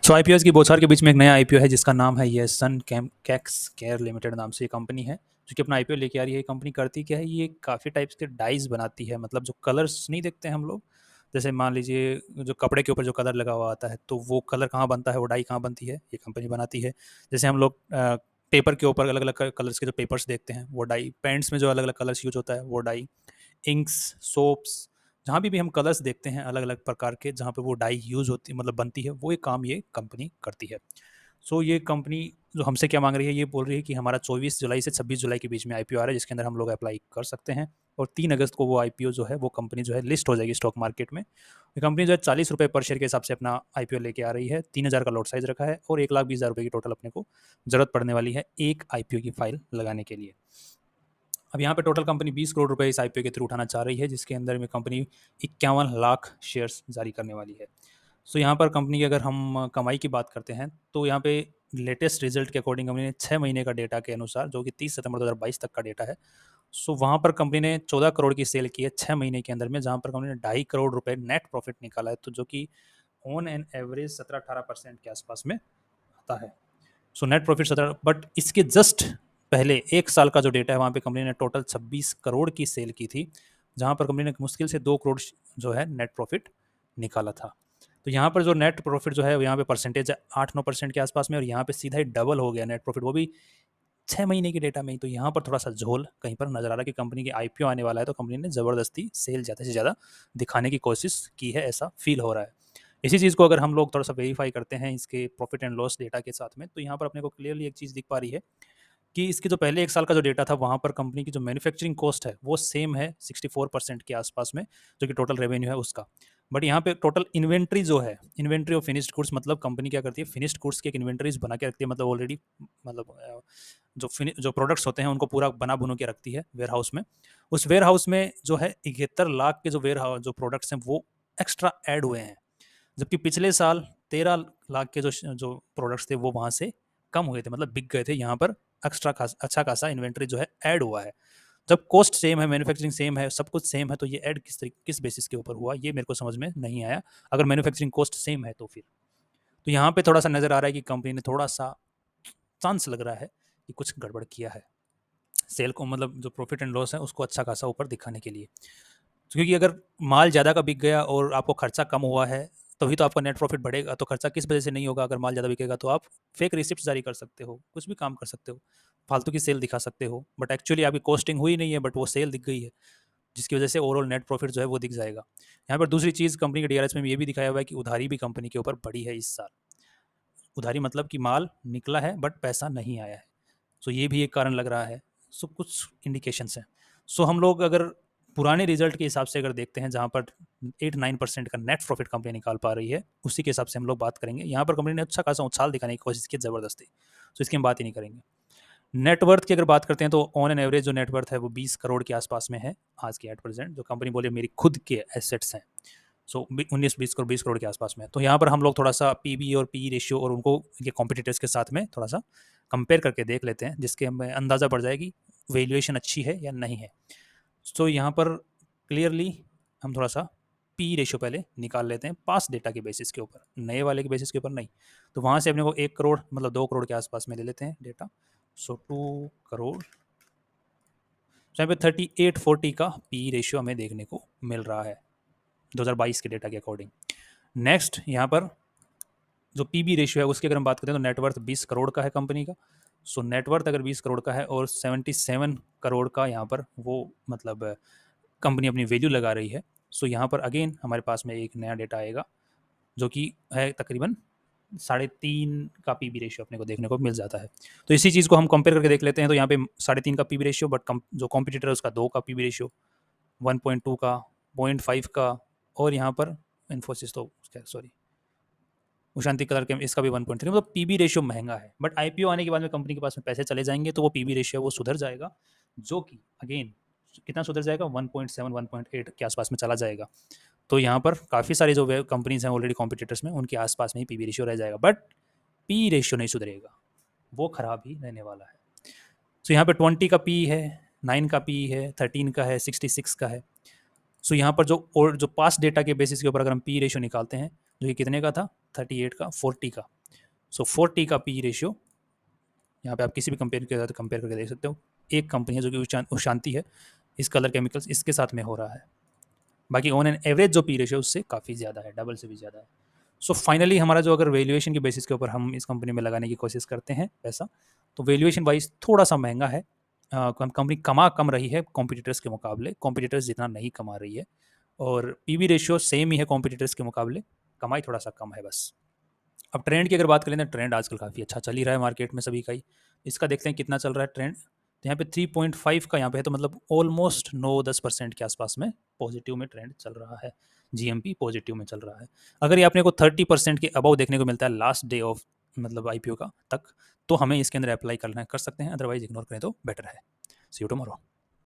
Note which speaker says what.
Speaker 1: सो IPO की बौछार के बीच में एक नया आईपीओ है जिसका नाम है ये सन कैक्स केयर लिमिटेड नाम से ये कंपनी है जो कि अपना आईपीओ लेके आ रही है। ये कंपनी करती क्या है, ये काफ़ी टाइप्स के डाइज बनाती है। मतलब जो कलर्स नहीं देखते हैं हम लोग, जैसे मान लीजिए जो कपड़े के ऊपर जो कलर लगा हुआ आता है तो वो कलर कहाँ बनता है, वो डाई कहाँ बनती है, ये कंपनी बनाती है। जैसे हम लोग पेपर के ऊपर अलग अलग कलर्स के जो पेपर्स देखते हैं वो डाई, पेंट्स में जो अलग अलग कलर्स यूज होता है वो डाई, इंक्स, सोप्स, जहाँ भी हम कलर्स देखते हैं अलग अलग प्रकार के, जहाँ पे वो डाई यूज़ होती मतलब बनती है, वो एक काम ये कंपनी करती है। सो ये कंपनी जो हमसे क्या मांग रही है, ये बोल रही है कि हमारा 24 जुलाई से 26 जुलाई के बीच में आईपीओ आ रहा है जिसके अंदर हम लोग अप्लाई कर सकते हैं। और 3 अगस्त को वो आईपीओ जो है वो कंपनी जो है लिस्ट हो जाएगी स्टॉक मार्केट में। ये कंपनी जो है 40 रुपये पर शेयर के हिसाब से अपना आईपीओ लेके आ रही है। 3000 का लॉट साइज रखा है और 1,20,000 रुपये की टोटल अपने को जरूरत पड़ने वाली है एक आईपीओ की फाइल लगाने के लिए। अब यहाँ पे टोटल कंपनी 20 करोड़ रुपए इस आईपीओ के थ्रू उठाना चाह रही है, जिसके अंदर में कंपनी 51 लाख शेयर्स जारी करने वाली है। सो यहाँ पर कंपनी की अगर हम कमाई की बात करते हैं तो यहाँ पे लेटेस्ट रिजल्ट के अकॉर्डिंग कंपनी ने 6 महीने का डेटा के अनुसार, जो कि 30 सितंबर 2022 तक का डेटा है, सो वहाँ पर कंपनी ने 14 करोड़ की सेल की है 6 महीने के अंदर में, जहाँ पर कंपनी ने 2.5 करोड़ रुपए नेट प्रॉफिट निकाला है, तो जो कि ऑन एन एवरेज 17-18% के आसपास में आता है। सो नेट प्रॉफिट 17, बट इसके जस्ट पहले एक साल का जो डेटा है वहाँ पे कंपनी ने टोटल 26 करोड़ की सेल की थी, जहाँ पर कंपनी ने मुश्किल से 2 करोड़ जो है नेट प्रॉफिट निकाला था। तो यहाँ पर जो नेट प्रॉफिट जो है यहाँ पे परसेंटेज है 8-9% के आसपास में, और यहाँ पे सीधा ही डबल हो गया नेट प्रॉफिट, वो भी 6 महीने के डेटा में ही। तो यहाँ पर थोड़ा सा झोल कहीं पर नजर आ रहा है कि कंपनी के आईपीओ आने वाला है तो कंपनी ने ज़बरदस्ती सेल ज़्यादा से ज़्यादा दिखाने की कोशिश की है, ऐसा फील हो रहा है। इसी चीज़ को अगर हम लोग थोड़ा सा वेरीफाई करते हैं इसके प्रॉफिट एंड लॉस डेटा के साथ में, तो यहाँ पर अपने को क्लियरली एक चीज़ दिख पा रही है कि इसके जो पहले एक साल का जो डेटा था वहाँ पर कंपनी की जो मैन्युफैक्चरिंग कॉस्ट है वो सेम है 64% के आसपास में, जो कि टोटल रेवेन्यू है उसका। बट यहाँ पे टोटल इन्वेंट्री जो है, इन्वेंट्री ऑफ फिनिश्ड गुड्स, मतलब कंपनी क्या करती है, फिनिश्ड गुड्स की एक इन्वेंट्रीज बना के रखती है, मतलब ऑलरेडी मतलब जो प्रोडक्ट्स होते हैं उनको पूरा बना बुनू के रखती है वेयर हाउस में। उस वेयर हाउस में जो है 71 लाख के जो वेयर हाउस जो प्रोडक्ट्स हैं वो एक्स्ट्रा ऐड हुए हैं, जबकि पिछले साल 13 लाख के जो प्रोडक्ट्स थे वो वहाँ से कम हुए थे, मतलब बिक गए थे। यहाँ पर एक्स्ट्रा अच्छा खासा इन्वेंट्री जो है ऐड हुआ है। जब कॉस्ट सेम है, मैन्युफैक्चरिंग सेम है, सब कुछ सेम है, तो ये ऐड किस बेसिस के ऊपर हुआ, ये मेरे को समझ में नहीं आया। अगर मैन्युफैक्चरिंग कॉस्ट सेम है तो फिर तो यहाँ पे थोड़ा सा नज़र आ रहा है कि कंपनी ने थोड़ा सा चांस लग रहा है कि कुछ गड़बड़ किया है सेल को, मतलब जो प्रॉफिट एंड लॉस है उसको अच्छा खासा ऊपर दिखाने के लिए। क्योंकि अगर माल ज़्यादा का बिक गया और आपको खर्चा कम हुआ है तभी तो आपका नेट प्रॉफिट बढ़ेगा, तो खर्चा किस वजह से नहीं होगा? अगर माल ज़्यादा बिकेगा तो आप फेक रिसिप्ट जारी कर सकते हो, कुछ भी काम कर सकते हो, फालतू की सेल दिखा सकते हो, बट एक्चुअली आपकी कॉस्टिंग हुई नहीं है, बट वो सेल दिख गई है, जिसकी वजह से ओवरऑल नेट प्रॉफिट जो है वो दिख जाएगा। यहाँ पर दूसरी चीज़ कंपनी के डीआरएस में ये भी दिखाया हुआ है कि उधारी भी कंपनी के ऊपर बढ़ी है इस साल। उधारी मतलब कि माल निकला है बट पैसा नहीं आया है, सो ये भी एक कारण लग रहा है। सो कुछ इंडिकेशंस हैं। सो हम लोग अगर पुराने रिजल्ट के हिसाब से अगर देखते हैं जहाँ पर 8-9% का नेट प्रॉफिट कंपनी निकाल पा रही है, उसी के हिसाब से हम लोग बात करेंगे। यहाँ पर कंपनी ने अच्छा खासा उछाल दिखाने की कोशिश की ज़बरदस्ती, सो इसकी हम बात ही नहीं करेंगे। नेटवर्थ की अगर बात करते हैं तो ऑन एन एवरेज जो नेटवर्थ है वो 20 करोड़ के आसपास में है आज की एट प्रेजेंट, जो कंपनी बोले मेरी खुद के एसेट्स हैं। सो 19-20 करोड़ के आसपास में। तो यहाँ पर हम लोग थोड़ा सा पीबी और पी रेशियो और उनको ये कॉम्पिटिटर्स के साथ में थोड़ा सा कंपेयर करके देख लेते हैं, जिसके हमें अंदाज़ा पड़ जाए कि वैल्यूएशन अच्छी है या नहीं है। सो यहाँ पर क्लियरली हम थोड़ा सा पी रेशियो पहले निकाल लेते हैं पास डेटा के बेसिस के ऊपर, नए वाले के बेसिस के ऊपर नहीं। तो वहाँ से अपने को 1 करोड़ मतलब 2 करोड़ के आसपास में ले लेते हैं डेटा। सो 2 करोड़, तो यहाँ पे 38-40 का पी रेशियो हमें देखने को मिल रहा है 2022 के डेटा के अकॉर्डिंग। नेक्स्ट यहाँ पर जो पीबी रेशियो है उसकी अगर हम बात करें तो नेटवर्थ 20 करोड़ का है कंपनी का। सो नेटवर्थ अगर 20 करोड़ का है और 77 करोड़ का यहाँ पर वो मतलब कंपनी अपनी वैल्यू लगा रही है। सो यहाँ पर अगेन हमारे पास में एक नया डेटा आएगा जो कि है तकरीबन 3.5 का पीबी रेशियो अपने को देखने को मिल जाता है। तो इसी चीज़ को हम कंपेयर करके देख लेते हैं। तो यहाँ पे 3.5 का पीबी रेशियो, बट जो कॉम्पिटिटर है उसका 2 का पीबी रेशियो, 1.2 का, 0.5 का, और यहाँ पर इन्फोसिस तो सॉरी उशांति कलर के इसका भी 1.3, मतलब पीबी रेशियो महंगा है। बट आईपीओ आने के बाद में कंपनी के पास में पैसे चले जाएंगे तो वो पीबी रेशियो वो सुधर जाएगा, जो कि अगेन कितना सुधर जाएगा, 1.7 1.8 के आसपास में चला जाएगा। तो यहाँ पर काफ़ी सारी जो कंपनीज हैं ऑलरेडी कॉम्पिटिटर्स में उनके आसपास में ही पीबी रेशियो रह जाएगा, बट पी रेशियो नहीं सुधरेगा, वो खराब ही रहने वाला है। सो यहाँ पर 20 का पी है, 9 का पी है, 13 का है, 66 का है। सो यहाँ पर जो पास डेटा के बेसिस के ऊपर अगर हम पी रेशियो निकालते हैं जो कि कितने का था, 38 का, 40 का, सो 4T का पी रेशियो, यहाँ पे आप किसी भी कंपेनी के साथ कंपेयर करके देख सकते हो। एक कंपनी है जो कि उशांति है, इस कलर केमिकल्स इसके साथ में हो रहा है। बाकी ऑन एन एवरेज जो पी रेशियो उससे काफ़ी ज़्यादा है, डबल से भी ज़्यादा है। सो फाइनली हमारा जो अगर वैल्यूएशन के बेसिस के ऊपर हम इस कंपनी में लगाने की कोशिश करते हैं पैसा, तो वैल्यूएशन वाइज थोड़ा सा महंगा है। कंपनी कमा कम रही है कॉम्पिटिटर्स के मुकाबले, कॉम्पिटिटर्स जितना नहीं कमा रही है, और पीवी रेशियो सेम ही है कॉम्पिटिटर्स के मुकाबले, कमाई थोड़ा सा कम है बस। अब ट्रेंड की अगर बात करें तो ट्रेंड आजकल काफ़ी अच्छा चल ही रहा है मार्केट में सभी का ही। इसका देखते हैं कितना चल रहा है ट्रेंड। तो यहाँ पे 3.5 का यहाँ पे है, तो मतलब ऑलमोस्ट 9-10% के आसपास में पॉजिटिव में ट्रेंड चल रहा है। जीएमपी पॉजिटिव में चल रहा है। अगर ये अपने को 30% के अबव देखने को मिलता है लास्ट डे ऑफ मतलब आईपीओ का तक, तो हमें इसके अंदर अप्लाई करना कर सकते हैं, अदरवाइज इग्नोर करें तो बेटर है। सी यू टुमारो।